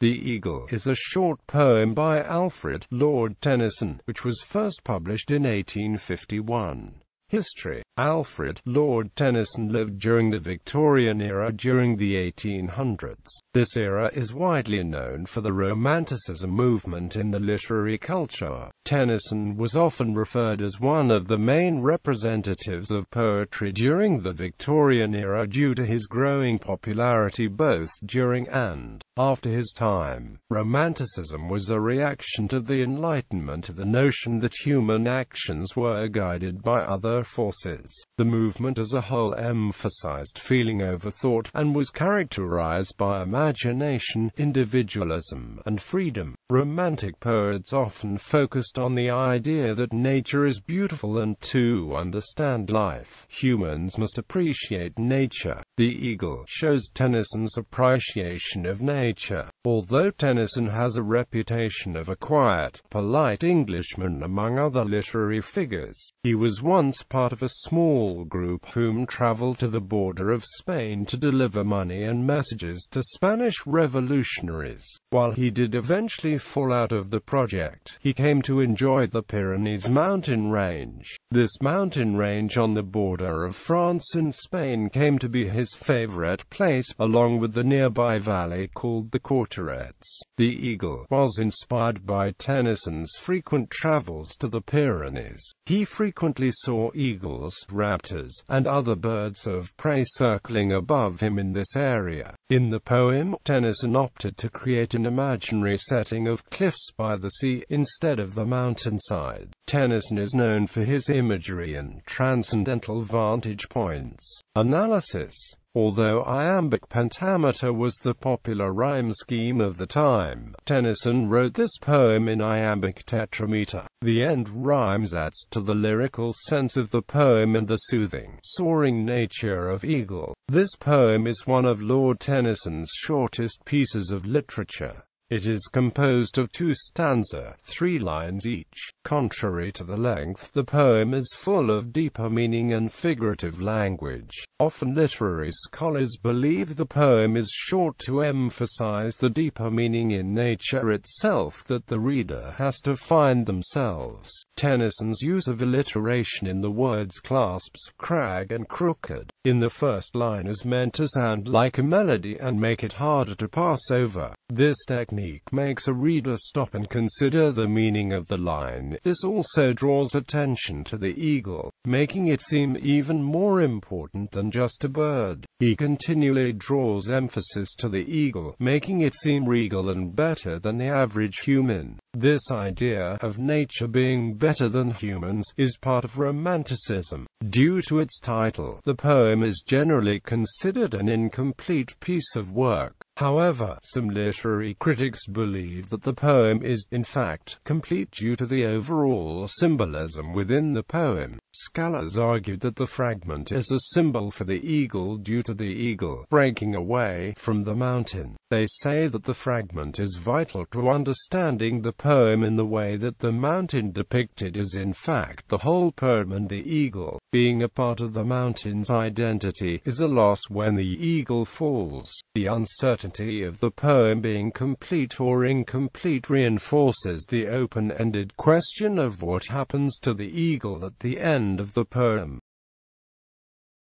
The Eagle is a short poem by Alfred, Lord Tennyson, which was first published in 1851. History. Alfred, Lord Tennyson lived during the Victorian era during the 1800s. This era is widely known for the Romanticism movement in the literary culture. Tennyson was often referred as one of the main representatives of poetry during the Victorian era due to his growing popularity both during and after his time. Romanticism was a reaction to the Enlightenment, to the notion that human actions were guided by other forces. The movement as a whole emphasized feeling over thought, and was characterized by imagination, individualism, and freedom. Romantic poets often focused on the idea that nature is beautiful, and to understand life, humans must appreciate nature. The Eagle shows Tennyson's appreciation of nature. Although Tennyson has a reputation of a quiet, polite Englishman among other literary figures, he was once part of a small group whom traveled to the border of Spain to deliver money and messages to Spanish revolutionaries. While he did eventually fall out of the project, he came to enjoy the Pyrenees mountain range. This mountain range on the border of France and Spain came to be his favorite place, along with the nearby valley called the Cauterets. The Eagle was inspired by Tennyson's frequent travels to the Pyrenees. He frequently saw eagles, raptors, and other birds of prey circling above him in this area. In the poem, Tennyson opted to create an imaginary setting of cliffs by the sea instead of the mountainside. Tennyson is known for his imagery and transcendental vantage points. Analysis. Although iambic pentameter was the popular rhyme scheme of the time, Tennyson wrote this poem in iambic tetrameter. The end rhymes adds to the lyrical sense of the poem and the soothing, soaring nature of Eagle. This poem is one of Lord Tennyson's shortest pieces of literature. It is composed of 2 stanzas, 3 lines each. Contrary to the length, the poem is full of deeper meaning and figurative language. Often literary scholars believe the poem is short to emphasize the deeper meaning in nature itself that the reader has to find themselves. Tennyson's use of alliteration in the words clasps, crag, and crooked in the first line is meant to sound like a melody and make it harder to pass over. This technique makes a reader stop and consider the meaning of the line. This also draws attention to the eagle, making it seem even more important than just a bird. He continually draws emphasis to the eagle, making it seem regal and better than the average human. This idea of nature being better than humans is part of Romanticism. Due to its title, the poem is generally considered an incomplete piece of work. However, some literary critics believe that the poem is, in fact, complete due to the overall symbolism within the poem. Scholars argued that the fragment is a symbol for the eagle due to the eagle breaking away from the mountain. They say that the fragment is vital to understanding the poem in the way that the mountain depicted is in fact the whole poem, and the eagle, being a part of the mountain's identity, is a loss when the eagle falls. The uncertainty of the poem being complete or incomplete reinforces the open-ended question of what happens to the eagle at the end of the poem.